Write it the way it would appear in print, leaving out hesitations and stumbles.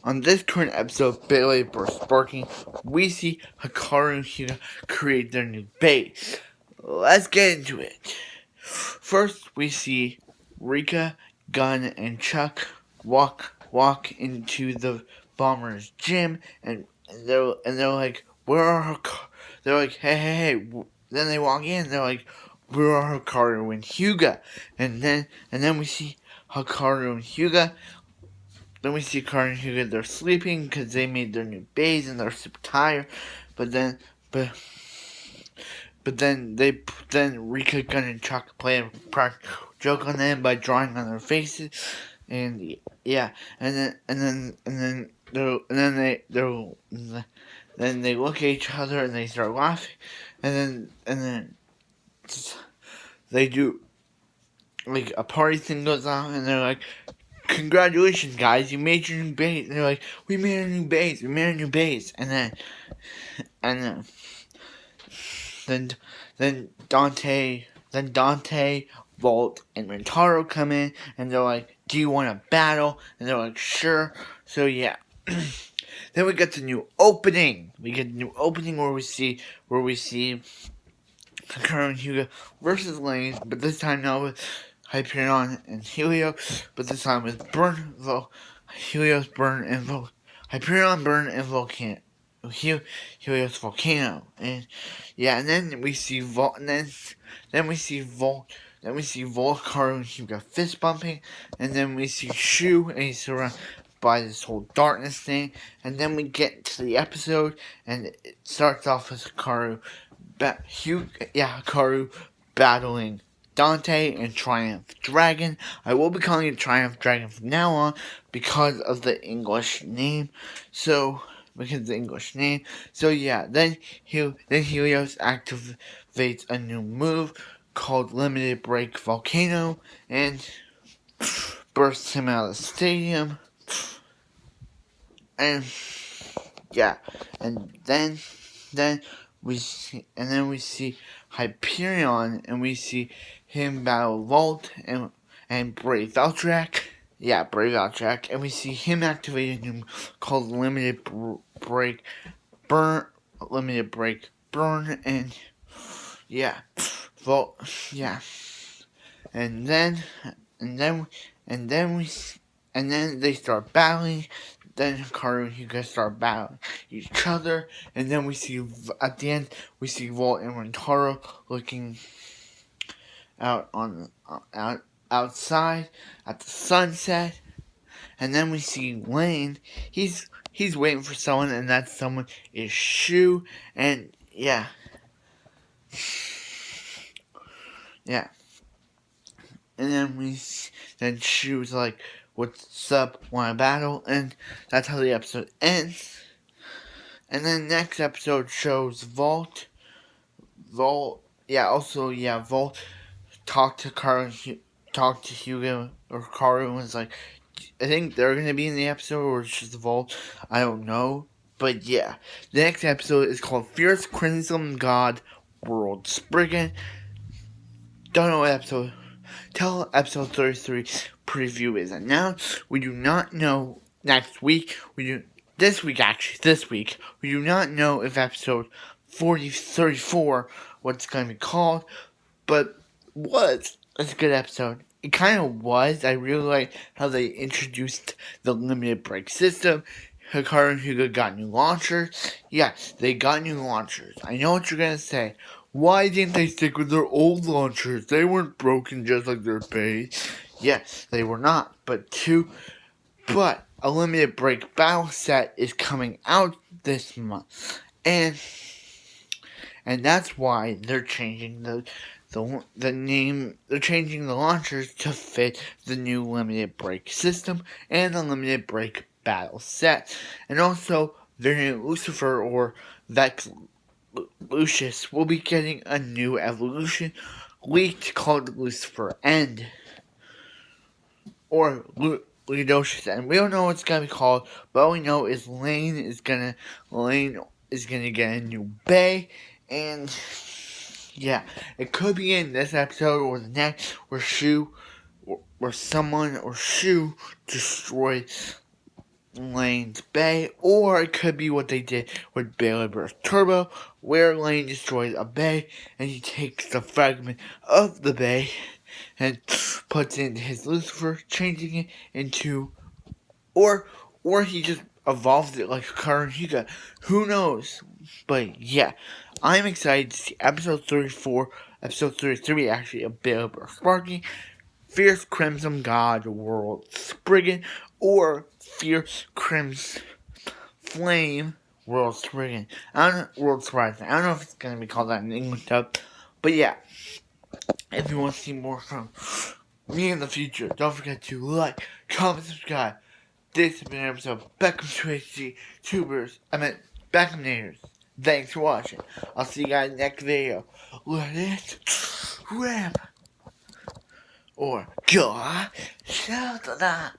On this current episode of Beyblade Burst Sparking, we see Hikaru and Hyuga create their new base. Let's get into it. First, we see Rika, Gun, and Chuck walk into the bomber's gym, and they're like, "Where are her?" They're like, "Hey!" Then they walk in. They're like, "Where are Hikaru and Hyuga?" And then we see Hikaru and Hyuga. Then we see Hikaru and Hyuga. They're sleeping because they made their new base and they're super tired. But then Rika, Gun, and Chuck play a practical joke on them by drawing on their faces, and yeah, and then they look at each other and they start laughing, and then they do like a party thing goes on, and they're like, "Congratulations, guys! You made your new base." And they're like, "We made a new base. We made a new base." And then Dante, Volt, and Rentaro come in, and they're like, "Do you want to battle?" And they're like, "Sure." So yeah. Then we get the new opening. We get the new opening where we see Hikaru and Hyuga versus Lane, but this time not with Hyperion and Helios, but this time with Helios, Burn, and Hyperion, Burn, and Volcano. Helios Volcano, and yeah, and then we see then we see Hikaru and Hyuga fist bumping, and then we see Shu, and he's surrounded by this whole darkness thing, and then we get to the episode, and it starts off with Hikaru battling Dante and Triumph Dragon. I will be calling it Triumph Dragon from now on because of the English name. So yeah, then Helios activates a new move called Limited Break Volcano and bursts him out of the stadium. And yeah, and then we see Hyperion, and we see him battle Volt and Brave Valtrak. Yeah, Brave Valtrak, and we see him activating him called Limited Break Burn, and yeah, Volt, yeah, and then they start battling. Then Hikaru and Hyuga start battling each other, and then we see at the end Volt and Rentaro looking out outside at the sunset, and then we see Lane. He's waiting for someone, and that someone is Shu, and yeah. And then Shu's like, "What's up? Want to battle?" And that's how the episode ends. And then next episode shows Volt, Volt talked to Hyuga, or Karu, and was like, I think they're gonna be in the episode, or it's just Volt. I don't know, but yeah, the next episode is called Fierce Crimson God World Spriggan. Don't know what episode. Till episode 33 preview is announced. We do not know next week. This week, we do not know if episode 34 what's going to be called, but it's a good episode. It kind of was. I really like how they introduced the limited break system. Hikaru and Hyuga got new launchers. Yes, they got new launchers. I know what you're going to say. Why didn't they stick with their old launchers? They weren't broken just like their base. Yes, they were not. But a limited break battle set is coming out this month, and that's why they're changing the name. They're changing the launchers to fit the new limited break system and the limited break battle set, and also their new Lucifer or Vex Lucius will be getting a new evolution leaked called Lucifer End, or Ludocious End. We don't know what it's gonna be called, but all we know is Lane is gonna get a new bay, and yeah, it could be in this episode or the next, where Shu destroys Lane's bay, or it could be what they did with Beyblade Burst Turbo, where Lane destroys a bay and he takes the fragment of the bay and puts it into his Lucifer, changing it into, or he just evolves it like a Karanhiga. Who knows? But yeah, I'm excited to see episode 34, episode 33 actually, of Beyblade Burst Sparking, Fierce Crimson God World Spriggan, or Fierce Crimson Flame World Spriggan. World Spriggan. I don't know if it's gonna be called that in English dub, but yeah. If you want to see more from me in the future, don't forget to like, comment, subscribe. This has been an episode of Beckham Tracy Tubers. Beckham Nators. Thanks for watching. I'll see you guys next video. Let it rip. Or go. Shout that.